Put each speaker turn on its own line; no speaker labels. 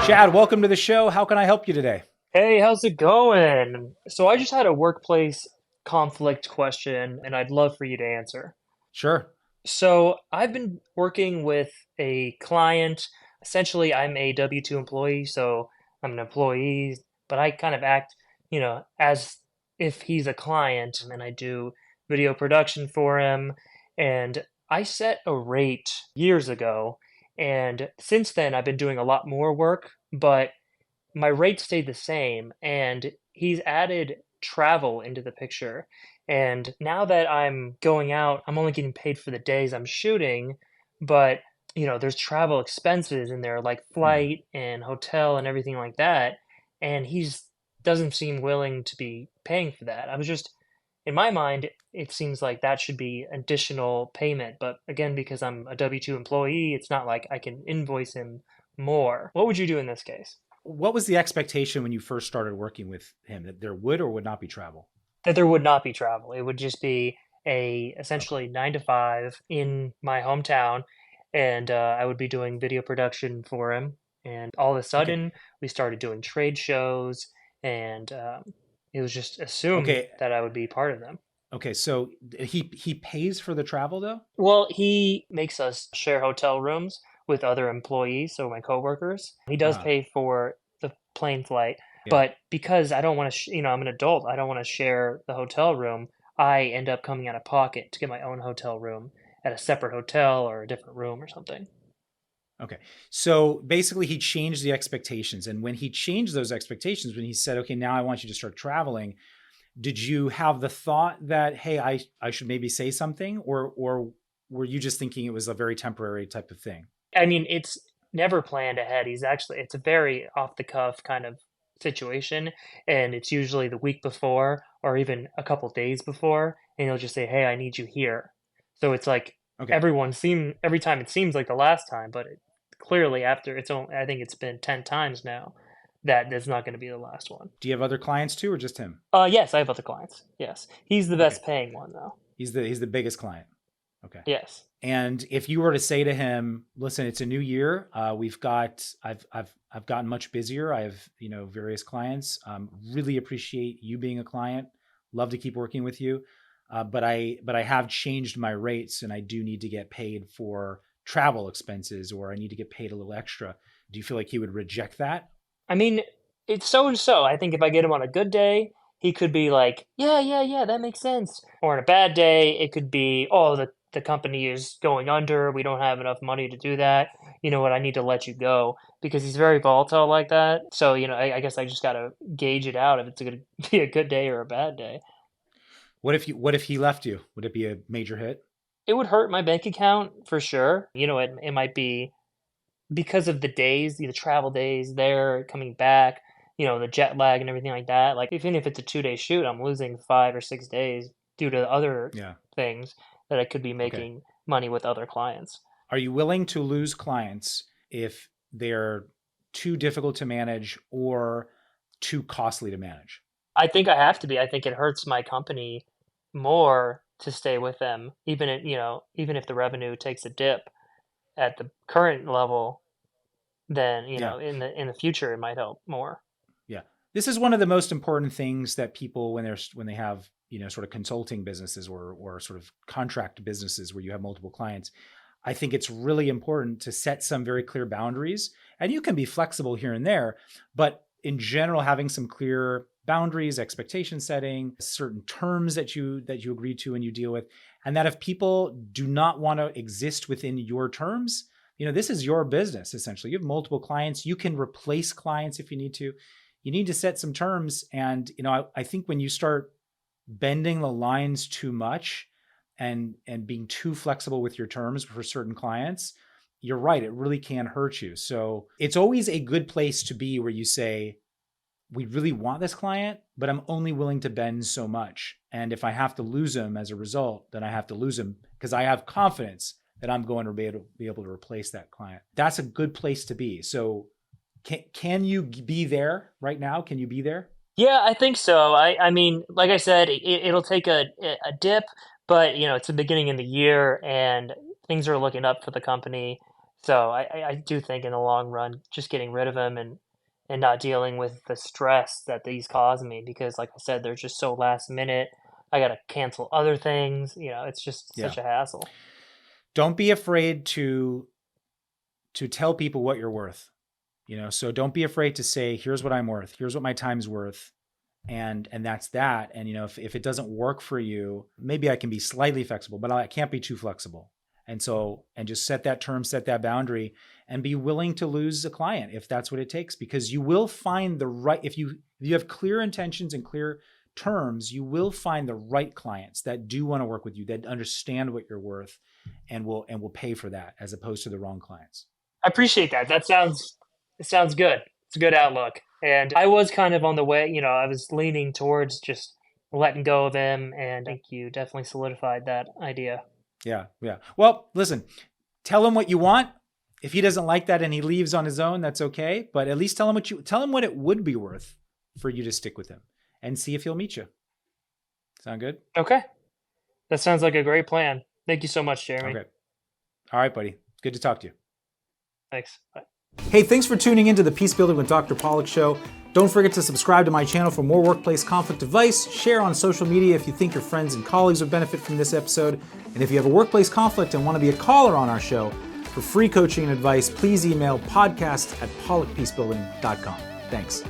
Chad, welcome to the show. How can I help you today?
Hey, how's it going? So I just had a workplace conflict question and I'd love for you to answer.
Sure.
So I've been working with a client. Essentially, I'm a W-2 employee, so I'm an employee, but I kind of act, as if he's a client, and I do video production for him. And I set a rate years ago, and since then I've been doing a lot more work, but my rate stayed the same, and he's added travel into the picture. And now that I'm going out, I'm only getting paid for the days I'm shooting, but there's travel expenses in there like
Mhm.
flight and hotel and everything like that. And he's doesn't seem willing to be paying for that. I was just in my mind, it seems like that should be additional payment. But again, because I'm a W-2 employee, it's not like I can invoice him more. What would you do in this case?
What was the expectation when you first started working with him that there would or would not be travel?
That there would not be travel. It would just be a
Okay.
essentially 9 to 5 in my hometown, and I would be doing video production for him. And all of a
Okay.
sudden, we started doing trade shows, and it was just assumed
Okay.
that I would be part of them.
Okay. So he pays for the travel though?
Well, he makes us share hotel rooms with other employees, so my coworkers. He does
Uh,
pay for the plane flight,
yeah.
but because I don't want to, I'm an adult, I don't want to share the hotel room. I end up coming out of pocket to get my own hotel room at a separate hotel or a different room or something.
Okay. So basically he changed the expectations. And when he changed those expectations, when he said, okay, now I want you to start traveling, did you have the thought that, hey, I should maybe say something? Or were you just thinking it was a very temporary type of thing?
I mean, it's never planned ahead. It's a very off the cuff kind of situation. And it's usually the week before or even a couple days before. And he'll just say, "Hey, I need you here." So it's like
Okay.
every time it seems like the last time, but clearly after it's only, I think it's been 10 times now that that's not going to be the last one.
Do you have other clients too, or just him?
Yes, I have other clients. Yes. He's the
Okay.
best paying one though.
He's the biggest client. Okay.
Yes.
And if you were to say to him, "Listen, it's a new year. I've gotten much busier. I have various clients. Really appreciate you being a client. Love to keep working with you, but I have changed my rates, and I do need to get paid for travel expenses, or I need to get paid a little extra." Do you feel like he would reject that?
I mean, it's so and so. I think if I get him on a good day, he could be like, "Yeah, yeah, yeah, that makes sense." Or on a bad day, it could be, "Oh, the company is going under. We don't have enough money to do that. You know what? I need to let you go." Because he's very volatile like that. So, I guess I just gotta gauge it out if it's gonna be a good day or a bad day.
What if he left you? Would it be a major hit?
It would hurt my bank account for sure. It might be because of the days, the travel days there, coming back, the jet lag and everything like that. Like even if it's a 2-day shoot, I'm losing 5 or 6 days due to other
Yeah.
things that I could be
Okay.
making money with other clients.
Are you willing to lose clients if they're too difficult to manage or too costly to manage?
I think I have to be. I think it hurts my company more to stay with them, even if the revenue takes a dip at the current level, then
Yeah.
in the future it might help more.
Yeah. This is one of the most important things that people, when they have, sort of consulting businesses or sort of contract businesses where you have multiple clients. I think it's really important to set some very clear boundaries, and you can be flexible here and there, but in general, having some clear boundaries, expectation setting, certain terms that you agree to and you deal with, and that if people do not want to exist within your terms, this is your business essentially. You have multiple clients. You can replace clients if you need to. You need to set some terms, and I think when you start bending the lines too much and being too flexible with your terms for certain clients, you're right, it really can hurt you. So it's always a good place to be where you say, we really want this client, but I'm only willing to bend so much. And if I have to lose them as a result, then I have to lose them because I have confidence that I'm going to be able to replace that client. That's a good place to be. So can you be there right now? Can you be there?
Yeah, I think so. I mean, like I said, it'll take a dip, but it's the beginning of the year and things are looking up for the company. So I do think in the long run, just getting rid of them and not dealing with the stress that these cause me because, like I said, they're just so last minute. I gotta cancel other things. It's just
Yeah.
such a hassle.
Don't be afraid to tell people what you're worth. So don't be afraid to say, here's what I'm worth. Here's what my time's worth. And that's that. And if it doesn't work for you, maybe I can be slightly flexible, but I can't be too flexible. And just set that term, set that boundary, and be willing to lose a client if that's what it takes, because you will find the right, if you have clear intentions and clear terms, you will find the right clients that do want to work with you, that understand what you're worth and will pay for that, as opposed to the wrong clients.
I appreciate that. It sounds good. It's a good outlook. And I was kind of on the way, I was leaning towards just letting go of him, and I think you definitely solidified that idea.
Yeah. Well, listen, tell him what you want. If he doesn't like that and he leaves on his own, that's okay. But at least tell him what it would be worth for you to stick with him, and see if he'll meet you. Sound good?
Okay. That sounds like a great plan. Thank you so much, Jeremy.
Okay. All right, buddy. Good to talk to you.
Thanks. Bye.
Hey, thanks for tuning into the Peace Building with Dr. Pollack show. Don't forget to subscribe to my channel for more workplace conflict advice. Share on social media if you think your friends and colleagues would benefit from this episode. And if you have a workplace conflict and want to be a caller on our show for free coaching and advice, please email podcast@pollackpeacebuilding.com. Thanks.